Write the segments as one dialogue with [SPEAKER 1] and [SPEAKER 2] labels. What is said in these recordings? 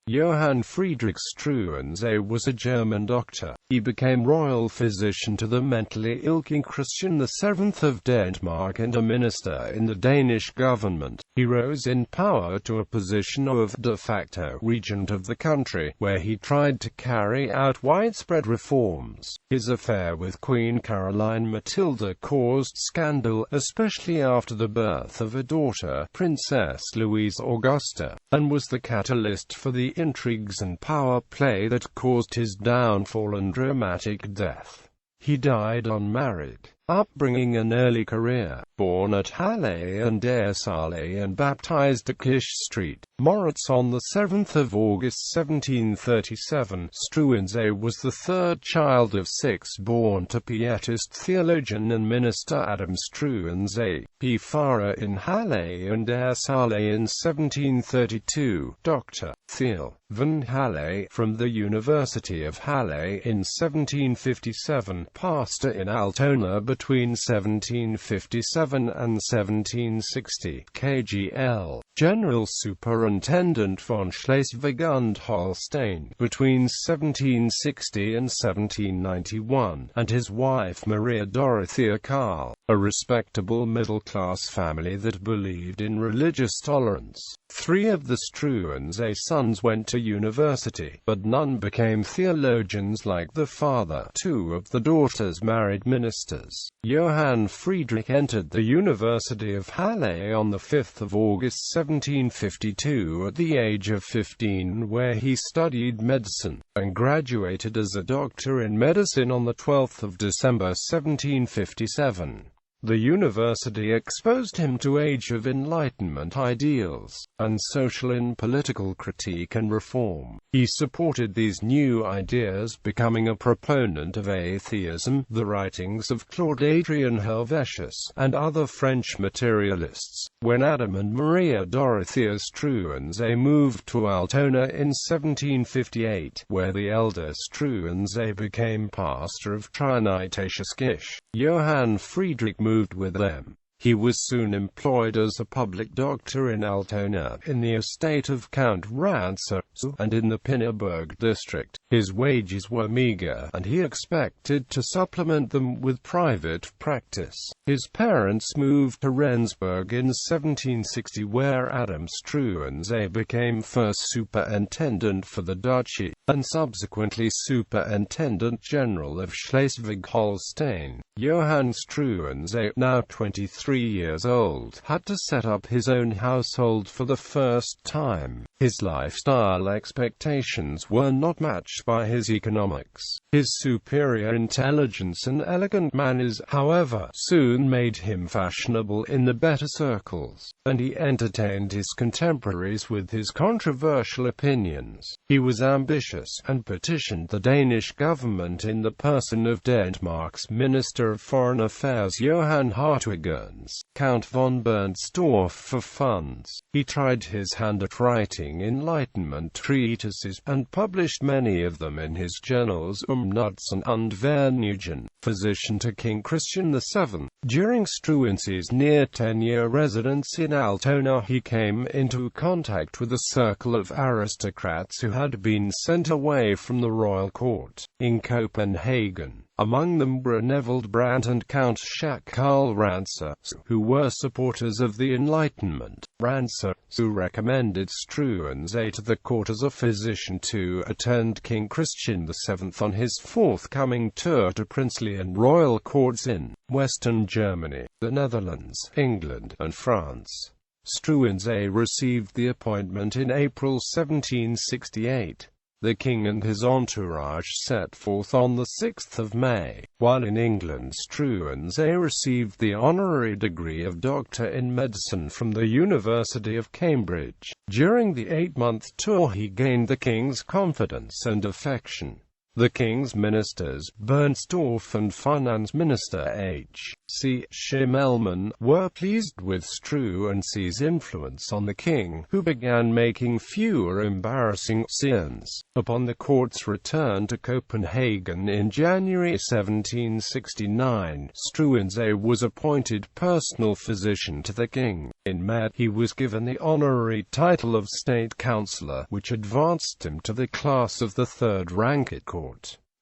[SPEAKER 1] Johann Friedrich Struensee was a German doctor. He became royal physician to the mentally ill King Christian VII of Denmark and a minister in the Danish government. He rose in power to a position of de facto regent of the country, where he tried to carry out widespread reforms. His affair with Queen Caroline Matilda caused scandal, especially after the birth of a daughter, Princess Louise Augusta, and was the catalyst for the intrigues and power play that caused his downfall and dramatic death. He died unmarried. Upbringing and early career. Born at Halle an der Saale and baptized at Kish Street, Moritz on 7 August 1737, Struensee was the third child of 6 born to Pietist theologian and minister Adam Struensee, P. Pfarrer in Halle an der Saale in 1732, Dr.He. van Halle, from the University of Halle in 1757, pastor in Altona between 1757 and 1760, KGL, General Superintendent von Schleswig and Holstein, between 1760 and 1791, and his wife Maria Dorothea Karl, a respectable middle-class family that believed in religious tolerance. 3 of the Struensee sons went to university, but none became theologians like the father. 2 of the daughters married ministers. Johann Friedrich entered the University of Halle on 5 August 1752 at the age of 15, where he studied medicine, and graduated as a doctor in medicine on 12 December 1757. The university exposed him to Age of Enlightenment ideals, and social and political critique and reform. He supported these new ideas, becoming a proponent of atheism, the writings of Claude Adrien Helvetius, and other French materialists. When Adam and Maria Dorothea Struensee moved to Altona in 1758, where the elder Struensee became pastor of Trinitatis Kish, Johann Friedrich moved with them. He was soon employed as a public doctor in Altona, in the estate of Count Rantzau, and in the Pinneberg district. His wages were meager, and he expected to supplement them with private practice. His parents moved to Rendsburg in 1760, where Adam Struensee became first superintendent for the duchy, and subsequently superintendent general of Schleswig-Holstein. Johann Struensee, now 23 years old, had to set up his own household for the first time. His lifestyle expectations were not matched by his economics. His superior intelligence and elegant manners, however, soon made him fashionable in the better circles, and he entertained his contemporaries with his controversial opinions. He was ambitious, and petitioned the Danish government in the person of Denmark's Minister of Foreign Affairs Johan Hartwigens, Count von Bernstorff, for funds. He tried his hand at writing Enlightenment treatises, and published many of them in his journals Nutzen und Vergnügen. Physician to King Christian VII. During Struensee's near 10-year residence in Altona, he came into contact with a circle of aristocrats who had been sent away from the royal court in Copenhagen. Among them were Neville Brandt and Count Schack Karl Rantzau, who were supporters of the Enlightenment. Rantzau, who recommended Struensee to the court as a physician to attend King Christian VII on his forthcoming tour to princely and royal courts in Western Germany, the Netherlands, England, and France. Struensee received the appointment in April 1768. The king and his entourage set forth on 6 May, while in England Struensee received the honorary degree of Doctor in Medicine from the University of Cambridge. During the 8-month tour he gained the king's confidence and affection. The king's ministers, Bernstorff and finance minister H.C. Schimmelmann, were pleased with Struensee's influence on the king, who began making fewer embarrassing scenes. Upon the court's return to Copenhagen in January 1769, Struensee was appointed personal physician to the king. In May, he was given the honorary title of State Councillor, which advanced him to the class of the third rank at court.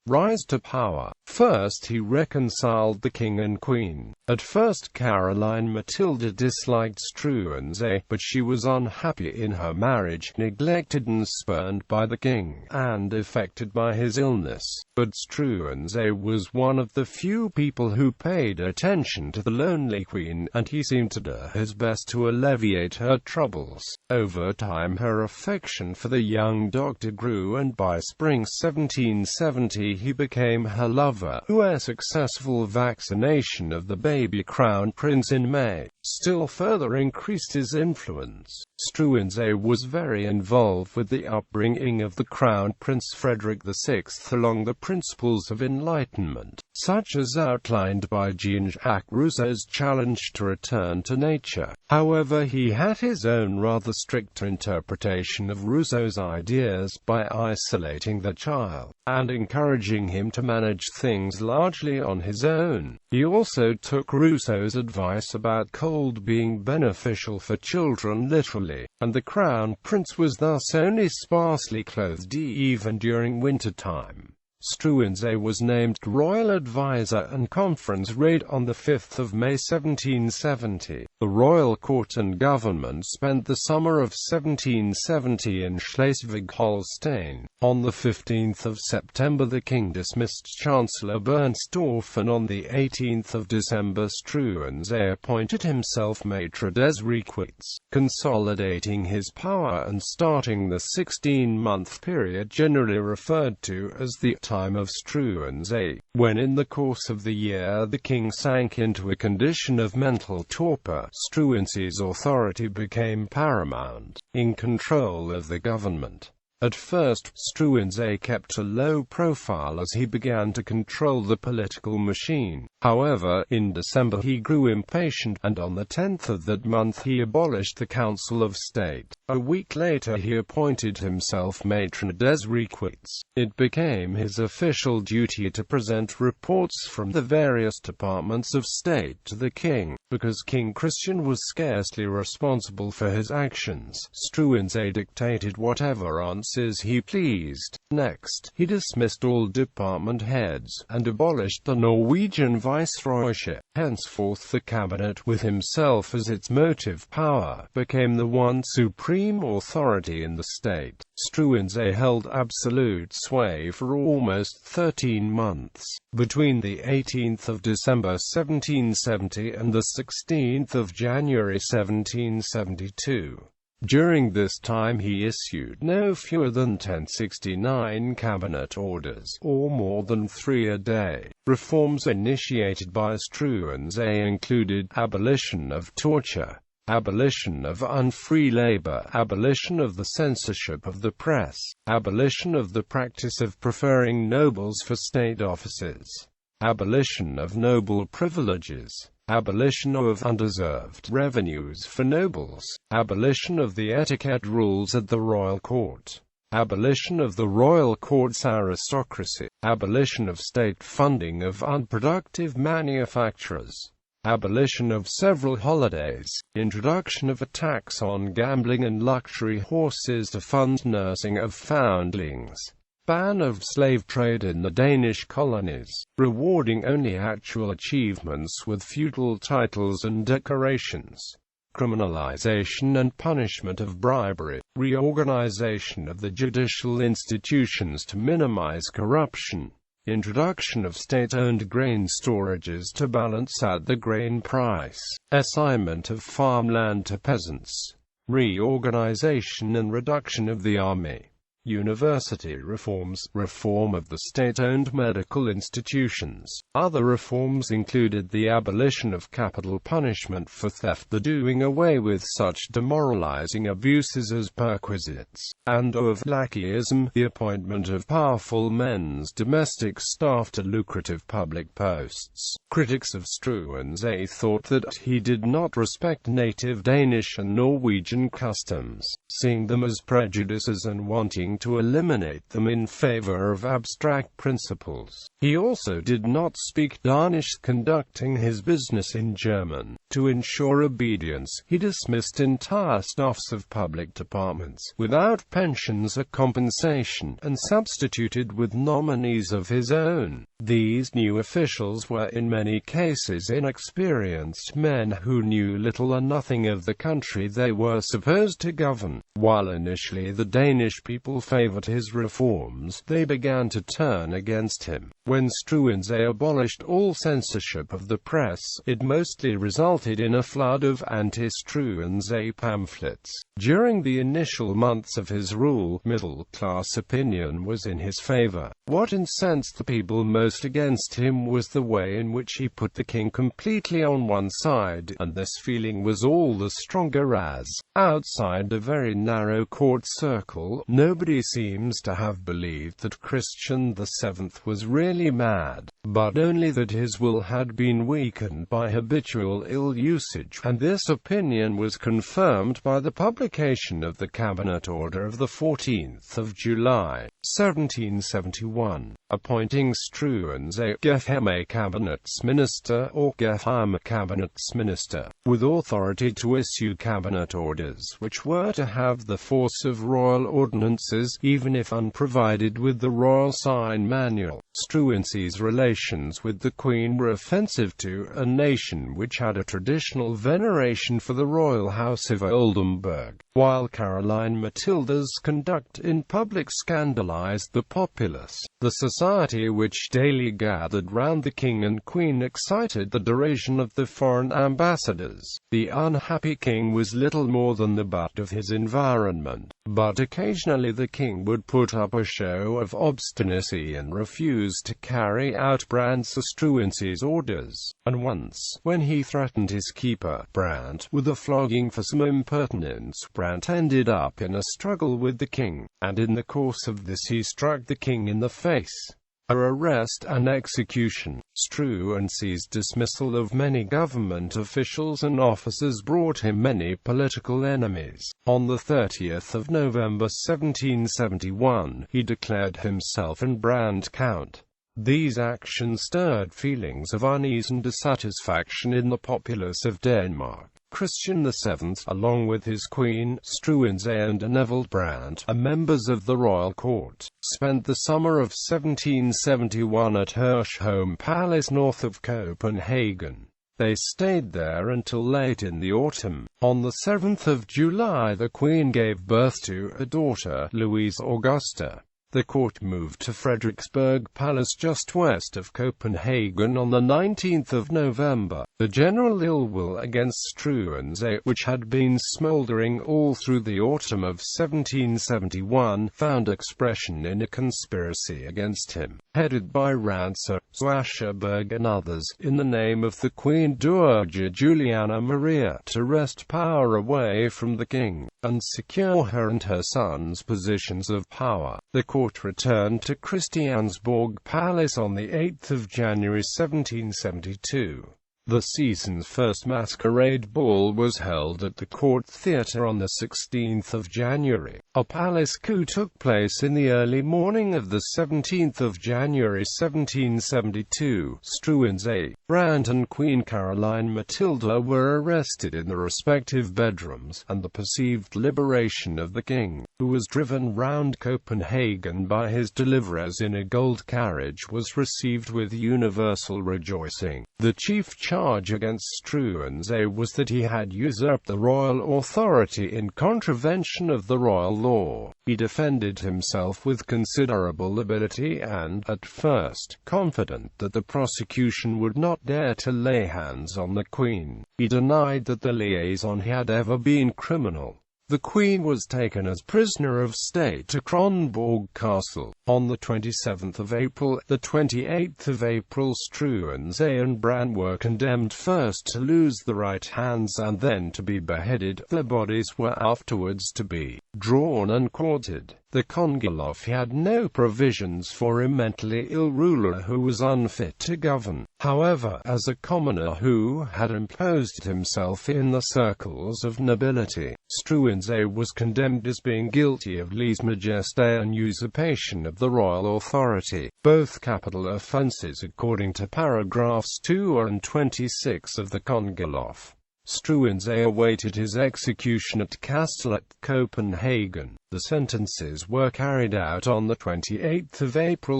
[SPEAKER 1] Rise to power. First he reconciled the king and queen. At first Caroline Matilda disliked Struensee, but she was unhappy in her marriage, neglected and spurned by the king, and affected by his illness. But Struensee was one of the few people who paid attention to the lonely queen, and he seemed to do his best to alleviate her troubles. Over time her affection for the young doctor grew, and by spring 1770 he became her lover, whose successful vaccination of the baby crown prince in May still further increased his influence. Struensee was very involved with the upbringing of the Crown Prince Frederick VI along the principles of enlightenment, such as outlined by Jean-Jacques Rousseau's challenge to return to nature. However, he had his own rather strict interpretation of Rousseau's ideas by isolating the child, and encouraging him to manage things largely on his own. He also took Rousseau's advice about cold being beneficial for children literally, and the Crown Prince was thus only sparsely clothed even during winter time. Struensee was named royal advisor and conference raid on 5 May 1770. The royal court and government spent the summer of 1770 in Schleswig-Holstein. On 15 September the king dismissed Chancellor Bernstorff, and on 18 December Struensee appointed himself Maître des Requêtes, consolidating his power and starting the 16-month period generally referred to as the time of Struensee, when in the course of the year the king sank into a condition of mental torpor. Struensee's authority became paramount, in control of the government. At first, Struensee kept a low profile as he began to control the political machine. However, in December he grew impatient, and on the 10th of that month he abolished the Council of State. A week later he appointed himself Maître des Requêtes. It became his official duty to present reports from the various departments of state to the king. Because King Christian was scarcely responsible for his actions, Struensee dictated whatever answers he pleased. Next, he dismissed all department heads, and abolished the Norwegian viceroyship. Henceforth the cabinet, with himself as its motive power, became the one supreme authority in the state. Struensee held absolute sway for almost 13 months, between the 18th of December 1770 and the 16th of January 1772. During this time he issued no fewer than 1069 cabinet orders, or more than 3 a day. Reforms initiated by Struensee included abolition of torture, abolition of unfree labor, abolition of the censorship of the press, abolition of the practice of preferring nobles for state offices, abolition of noble privileges, abolition of undeserved revenues for nobles, abolition of the etiquette rules at the royal court, abolition of the royal court's aristocracy, abolition of state funding of unproductive manufacturers, abolition of several holidays, introduction of a tax on gambling and luxury horses to fund nursing of foundlings, ban of slave trade in the Danish colonies, rewarding only actual achievements with feudal titles and decorations, criminalization and punishment of bribery, reorganization of the judicial institutions to minimize corruption, introduction of state-owned grain storages to balance out the grain price, assignment of farmland to peasants, reorganization and reduction of the army. University reforms, reform of the state-owned medical institutions. Other reforms included the abolition of capital punishment for theft, the doing away with such demoralizing abuses as perquisites, and of lackeyism, the appointment of powerful men's domestic staff to lucrative public posts. Critics of Struensee thought that he did not respect native Danish and Norwegian customs, seeing them as prejudices and wanting to eliminate them in favor of abstract principles. He also did not speak Danish, conducting his business in German. To ensure obedience, he dismissed entire staffs of public departments, without pensions or compensation, and substituted with nominees of his own. These new officials were in many cases inexperienced men who knew little or nothing of the country they were supposed to govern. While initially the Danish people favored his reforms, they began to turn against him. When Struensee abolished all censorship of the press, it mostly resulted in a flood of anti-Struensee pamphlets. During the initial months of his rule, middle-class opinion was in his favor. What incensed the people most against him was the way in which he put the king completely on one side, and this feeling was all the stronger as, outside a very narrow court circle, nobody seems to have believed that Christian VII was really mad, but only that his will had been weakened by habitual ill usage, and this opinion was confirmed by the publication of the Cabinet Order of 14 July, 1771, appointing Struensee Geheime Kabinetsminister or Geheime Kabinetsminister, with authority to issue cabinet orders which were to have the force of royal ordinances, even if unprovided with the royal sign manual. Struensee's relations with the Queen were offensive to a nation which had a traditional veneration for the royal house of Oldenburg, while Caroline Matilda's conduct in public scandalized the populace. The society which daily gathered round the king and queen excited the derision of the foreign ambassadors. The unhappy king was little more than the butt of his environment, but occasionally the king would put up a show of obstinacy and refuse to carry out Struensee's orders, and once, when he threatened his keeper, Brandt, with a flogging for some impertinence, Brandt ended up in a struggle with the king, and in the course of this he struck the king in the face. Arrest and execution. Struensee's dismissal of many government officials and officers brought him many political enemies. On the 30th of November 1771, he declared himself and Brandt count. These actions stirred feelings of unease and dissatisfaction in the populace of Denmark. Christian VII, along with his queen, Struensee and Neville Brandt, members of the royal court, spent the summer of 1771 at Hirschholm Palace north of Copenhagen. They stayed there until late in the autumn. On the 7th of July the Queen gave birth to a daughter, Louise Augusta. The court moved to Frederiksberg Palace just west of Copenhagen on the 19th of November. The general ill will against Struensee, which had been smoldering all through the autumn of 1771, found expression in a conspiracy against him, headed by Ranser, Swasherberg and others, in the name of the Queen Dowager Juliana Maria, to wrest power away from the king, and secure her and her sons positions of power. The court returned to Christiansborg Palace on the 8th of January 1772. The season's first masquerade ball was held at the Court Theatre on the 16th of January. A palace coup took place in the early morning of the 17th of January 1772. Struensee, Brandt and Queen Caroline Matilda were arrested in the respective bedrooms, and the perceived liberation of the king, who was driven round Copenhagen by his deliverers in a gold carriage, was received with universal rejoicing. The chief charge against Struensee was that he had usurped the royal authority in contravention of the royal law. He defended himself with considerable ability and, at first, confident that the prosecution would not dare to lay hands on the Queen, he denied that the liaison had ever been criminal. The Queen was taken as prisoner of state to Kronborg Castle. On the 27th of April, the 28th of April, Struensee and Brand were condemned first to lose the right hands and then to be beheaded. Their bodies were afterwards to be drawn and quartered. The Consolidation had no provisions for a mentally ill ruler who was unfit to govern. However, as a commoner who had imposed himself in the circles of nobility, Struensee was condemned as being guilty of lèse-majesté and usurpation of the royal authority, both capital offences according to paragraphs 2 and 26 of the Consolidation. Struensee awaited his execution at Castle at Copenhagen. The sentences were carried out on the 28th of April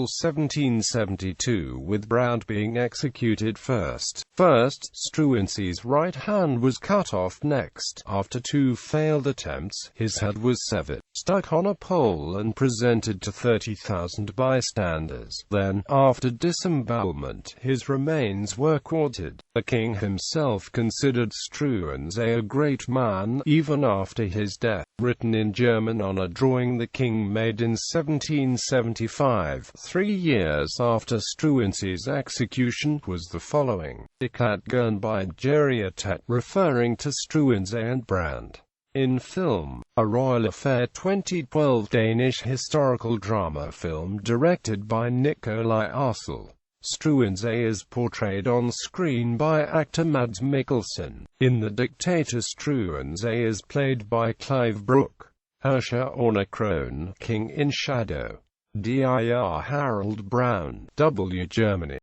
[SPEAKER 1] 1772, with Brand being executed first. Struensee's right hand was cut off next. After 2 failed attempts, his head was severed, stuck on a pole and presented to 30,000 bystanders. Then, after disembowelment, his remains were quartered. The king himself considered Struensee a great man, even after his death. Written in German on a drawing the king made in 1775, 3 years after Struensee's execution, was the following: "Dictat gern by Gerietat," referring to Struensee and Brand. In film, A Royal Affair 2012 Danish historical drama film directed by Nikolaj Arcel. Struensee is portrayed on screen by actor Mads Mikkelsen. In The Dictator, Struensee is played by Clive Brook. Herrscher ohne Krone, King in Shadow. Dir Harald Braun, W. Germany.